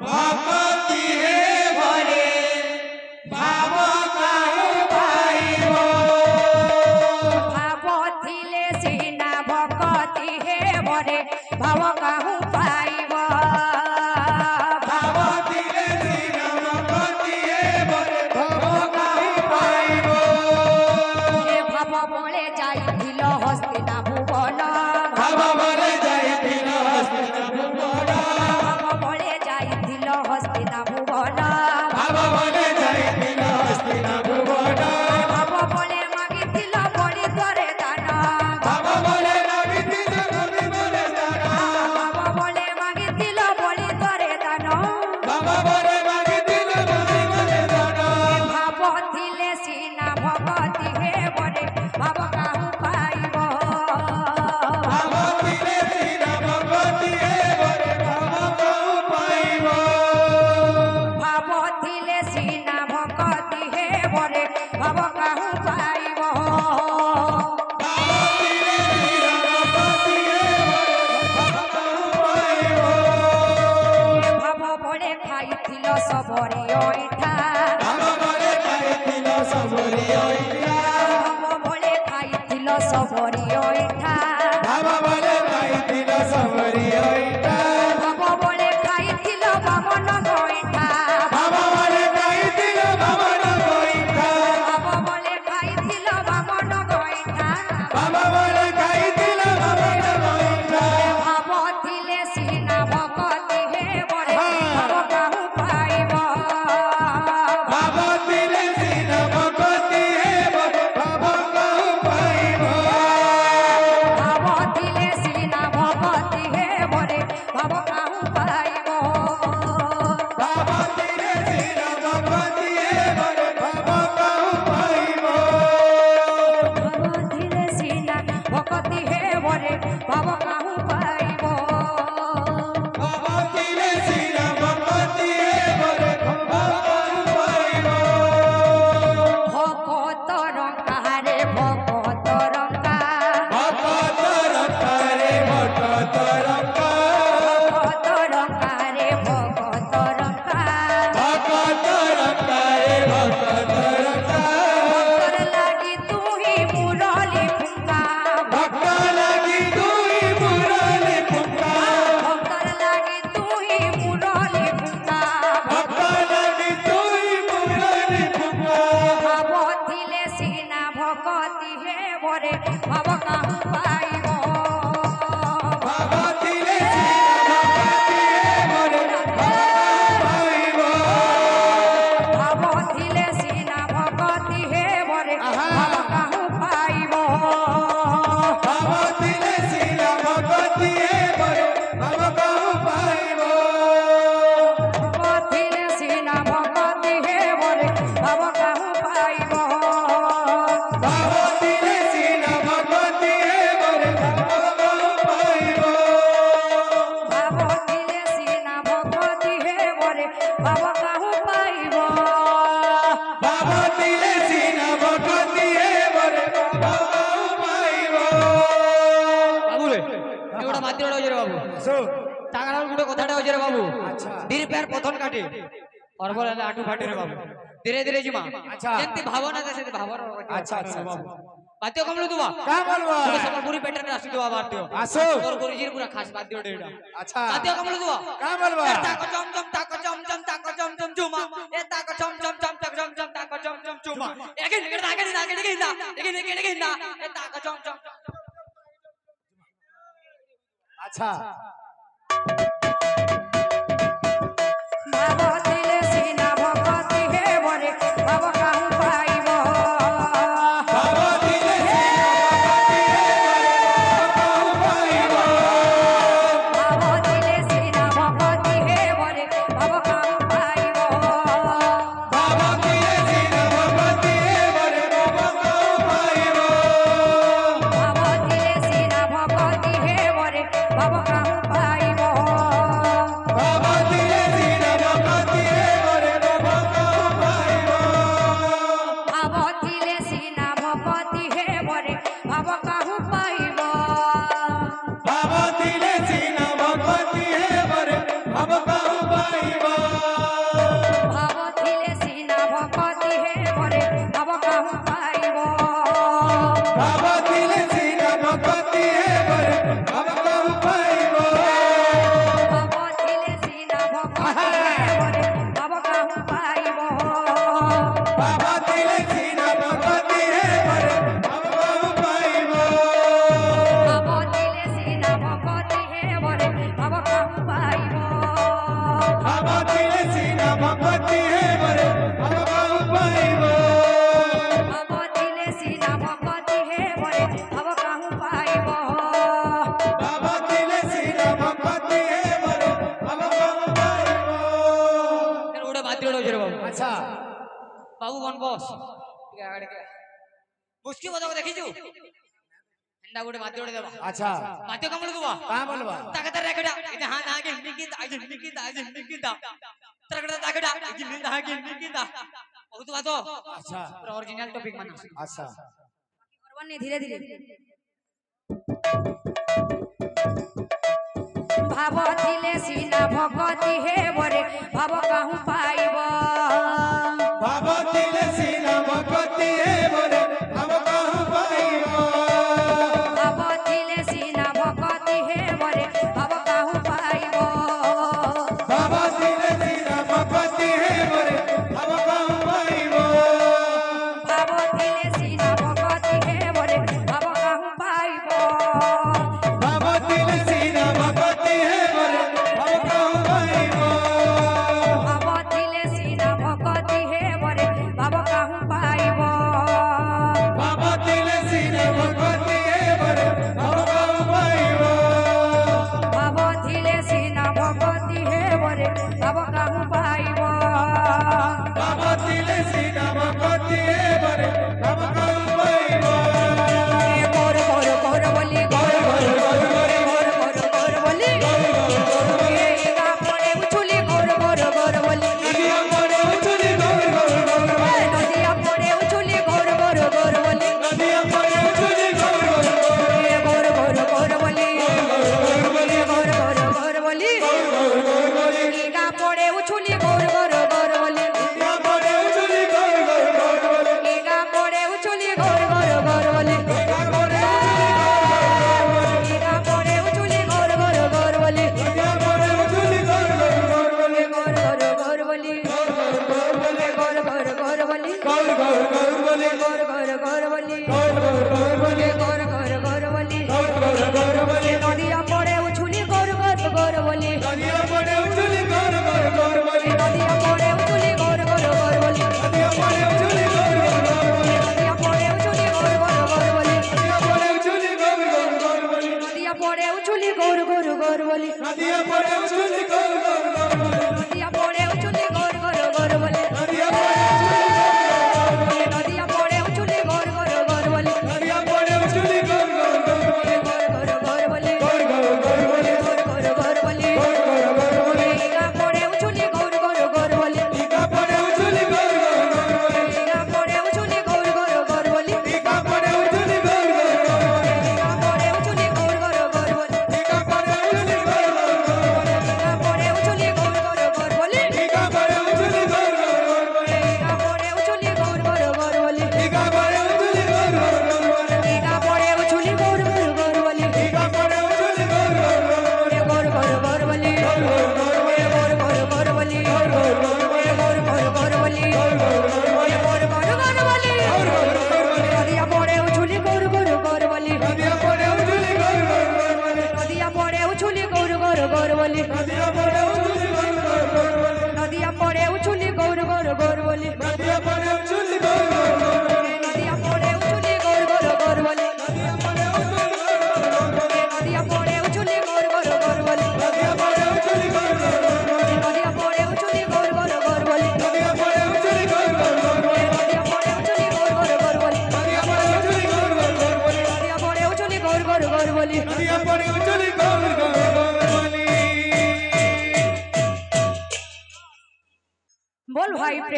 भक्ति हे भरे भाव काहु पाइब भाव थिले सीना भक्ति हे भरे भाव काहु पाइब भाव थिले सीना भक्ति हे भरे भाव काहु पाइब हे भाव बळे जाइथिल हस्तिना भुवन भाव बळे जाइथिल हस्तिना भुवन भाव बळे जाइथिल हस्तिना भुवन भाव बळे जाइथिल हस्तिना भुवन भाव बळे मागिथिल बळी तोरे दान भाव बळे मागिथिल बळी तोरे दान भाव बळे मागिथिल बळी तोरे दान भाव बळे मागिथिल बळी तोरे दान भाव थिले सीना भक्ति हे बरे भाव काहु पाइब भाव थिले सीना भक्ति हे बरे भाव काहु पाइब भाव थिले सीना भक्ति हे बरे भाव काहु पाइब भाव थिले सीना भक्ति हे बरे भाव काहु पाइब भाव बळे खाइथिल सबरे ओइठा भाव बळे खाइथिल सबरी ओइठा भाव बळे खाइथिल सबरे ओइठा भाव बळे खाइथिल सबरी ओइठा भाव बळे खाइथिल बामन गोइठा भाव बळे खाइथिल बामन गोइठा भाव बळे खाइथिल बामन गोइठा भाव बळे खाइथिल बामन गोइठा भाव थिले सीना भक्ति हे बरे भाव काहु पाइब भाव थिले सीना भक्ति हे बरे भाव काहु पाइब भाव थिले सीना भक्ति हे बरे भाव काहु पाइब भाव थिले सीना भक्ति हे बरे भाव काहु पाइब भाव थिले सीना भक्ति हे बरे भाव काहु पाइब भाव थिले सीना भक्ति हे बरे भाव काहु पाइब भक्त रंकारे भक्त रंका भक्त रंका रे भक्त रंका भक्त रंकारे भक्त रंका भक्त रंका रे भक्त रंका भक्तर लागि तू ही मुरली फुंका भक्त लागी दुई मुरली फुंका भक्तर लागि तू ही मुरली फुंका भक्त लागी दुई मुरली फुंका भाव थिले सीना भक्ति हे बरे भाव काहु पाइब भाव थिले सीना भक्ति हे बरे भाव पाइब भाव थिले सीना भक्ति हे बरे भाव काहु पाइब भाव थिले सीना भक्ति हे बरे भाव काहु पाइब थिले सीना भक्ति हे बरे भाव काहु पाइब भाव थिले सीना भक्ति हे बरे भाव काहु पाइब भाव थिले सीना भक्ति हे बरे भाव काहु पाइब भाव थिले सीना भक्ति हे बरे भाव काहु पाइब বাবু রে এগুলা মাত্র হইছে রে বাবু টাকার গুলো কথাটা হইছে রে বাবু ধীরে পের পথন কাটে অরবর আটু ফাটে রে বাবু ধীরে ধীরে জিমা যেমতি ভাবনা দেশে ভাবনা আচ্ছা আচ্ছা বাতিও কমলো দুবা কা বলবা পুরো সবার পুরি পেটে আসি দুবা বাতিও আসো তোর গুরুজির পুরা খাস বাদ দিও এটা আচ্ছা বাতিও কমলো দুবা কা বলবা তাকো চম চম তাকো চম চম তাকো চম চম চুমা এ তাকো চম চম চম তাকো চম চম তাকো চম চম চুমা একে নিকে তাকে নিকে নিকে না একে নিকে নিকে না এ তাকো চম চম আচ্ছা भाव थिले सीना भक्ति हे बरे भाव काहु पाइब भाव थिले सीना भक्ति हे बरे भाव काहु पाइब भाव थिले सीना भक्ति हे बरे भाव काहु पाइब भाव थिले सीना भक्ति हे बरे भाव काहु पाइब भाव थिले सीना भक्ति हे बरे भाव काहु पाइब भाव थिले सीना भक्ति हे बरे भाव काहु पाइब भाव थिले सीना भक्ति हे बरे भाव काहु पाइब भाव थिले सीना भक्ति हे बरे भाव काहु पाइब ভাব দিলে সিনা ভগতি হে বরে ভাব কাহু পাইব ভাব দিলে সিনা ভগতি হে বরে ভাব কাহু পাইব ভাব দিলে সিনা ভগতি হে বরে ভাব কাহু পাইব ওটা মাত্র রয়েছে রে বাবু আচ্ছা বাবু বন বস মুশকি কথা দেখিছু এন্ডা গোটে মাত্র ওটা দেবা আচ্ছা মাত্র কামড় দেবা কা বলবা তাকে তার রেকড়া এটা হা না কে নিকিতা আজ নিকিতা তারকড়া তাকড়া এই নিন্দা কে নিকিতা বহুত বাত আচ্ছা অরিজিনাল টপিক মানে আচ্ছা করবানি ধীরে ধীরে ভাব দিলে সিনা ভগতি হে বরে ভাব কাহু পাইব ভাব দিলে সিনা ভগতি হে বরে ভাব কাহু পাইব ভাব দিলে সিনা ভগতি হে বরে ভাব কাহু পাইব ভাব দিলে সিনা ভগতি হে বরে ভাব কাহু পাইব ভাব দিলে সিনা ভগতি হে বরে ভাব কাহু পাইব ভাব দিলে সিনা ভগতি হে বরে ভাব কাহু পাইব ভাব দিলে সিনা ভগতি হে বরে ভাব কাহু পাইব ভাব দিলে সিনা ভগতি হে বরে ভাব কাহু পাইব ভাব দিলে সিনা ভগতি হে বরে ভাব কাহু পাইব ভাব দিলে সিনা ভগতি হে বরে ভাব কাহু পাইব গোর গোর গোর বলি গোর গোর গোর গোর গোর গোর বলি গা পড়ে উছুলি গোর গোর গোর বলি নদিয়া পড়ে উছুলি গৌর গৌর গৌর নদিয়া পড়ে উছুলি গোর গোর গোর বলি নদিয়া পড়ে উছুলি গৌর গৌর গোর গোর গোর বলি গোর গোর গোর বলি গা পড়ে উছুলি গোর গোর গোর বলি নদিয়া পড়ে উছুলি গৌর গৌর গৌর গা পড়ে উছুলি গোর গোর গোর বলি গা পড়ে উছুলি গোর গোর গোর বলি নদিয়া পড়ে উছুলি গৌর গৌর গৌর গোর গোর গোর বলি গোর গোর গোর বলি গৌর গৌর গৌর বলে গোর গোর গোর বলি গৌর গৌর গৌর বলে গোর গোর গোর বলি গৌর গৌর গৌর বলে নদিয়া পড়ে উছুলি গোর গোর গোর বলি নদিয়া পড়ে উছুলি গৌর গৌর গৌর বলে নদিয়া পড়ে উছুলি গোর গোর গোর বলি নদিয়া পড়ে উছুলি গৌর গৌর গৌর বলে নদিয়া পড়ে উছুলি গোর গোর গোর বলি নদিয়া পড়ে উছুলি গৌর গৌর গৌর বলে নদিয়া পড়ে উছুলি গোর গোর গোর বলি নদিয়া পড়ে উছুলি গৌর গৌর গৌর বলে নদিয়া পড়ে উছুলি গোর গোর গোর বলি নদিয়া পড়ে উছুলি গৌর গৌর গৌর বলে নদিয়া পড়ে উছুলি গোর গোর গোর বলি নদিয়া পড়ে উছুলি গৌর গৌর গৌর বলে গোর গোর গোর বলি গৌর গৌর গৌর বলে গোর গোর গোর বলি গৌর গৌর গৌর বলে গা পড়ে উছুলি গোর গোর গোর বলি টিকা পড়ে উছুলি গৌর গৌর গৌর বলে গা পড়ে উছুলি গোর গোর গোর বলি টিকা পড়ে উছুলি গৌর গৌর গৌর বলে গা পড়ে উছুলি গোর গোর গোর বলি টিকা পড়ে উছুলি গৌর গৌর গৌর বলে গা পড়ে উছুলি গোর গোর গোর বলি টিকা পড়ে উছুলি গৌর গৌর গৌর বলে গা পড়ে উছুলি গোর গোর গোর বলি টিকা পড়ে উছুলি গৌর গৌর গৌর বলে গা পড়ে উছুলি গোর গোর গোর বলি টিকা পড়ে উছুলি গৌর গৌর গৌর বলে গোর গোর গোর বলি গৌর গৌর গৌর বলে গোর গোর গোর বলি গৌর গৌর গৌর বলে গোর গোর গোর বলি গৌর গৌর গৌর বলে গোর গোর গোর বলি গৌর গৌর গৌর বলে নদিয়া পড়ে উছুলি গোর গোর গোর বলি নদিয়া পড়ে উছুলি গৌর গৌর গৌর বলে নদিয়া পড়ে উছুলি গোর গোর গোর বলি নদিয়া পড়ে উছুলি গৌর গৌর গৌর বলে নদিয়া পড়ে উছুলি গোর গোর গোর বলি নদিয়া পড়ে উছুলি গৌর গৌর গৌর বলে নদিয়া পড়ে উছুলি গোর গোর গোর বলি নদিয়া পড়ে উছুলি গৌর গৌর গৌর বলে নদিয়া পড়ে উছুলি গোর গোর গোর বলি নদিয়া পড়ে উছুলি গৌর গৌর গৌর বলে নদিয়া পড়ে উছুলি গোর গোর গোর বলি নদিয়া পড়ে উছুলি গৌর গৌর গৌর বলে নদিয়া পড়ে উছুলি গোর গোর গোর বলি নদিয়া পড়ে উছুলি গৌর গৌর গৌর বলে নদিয়া পড়ে উছুলি গোর গোর গোর বলি নদিয়া পড়ে উছুলি গৌর গৌর গৌর বলে বল ভাই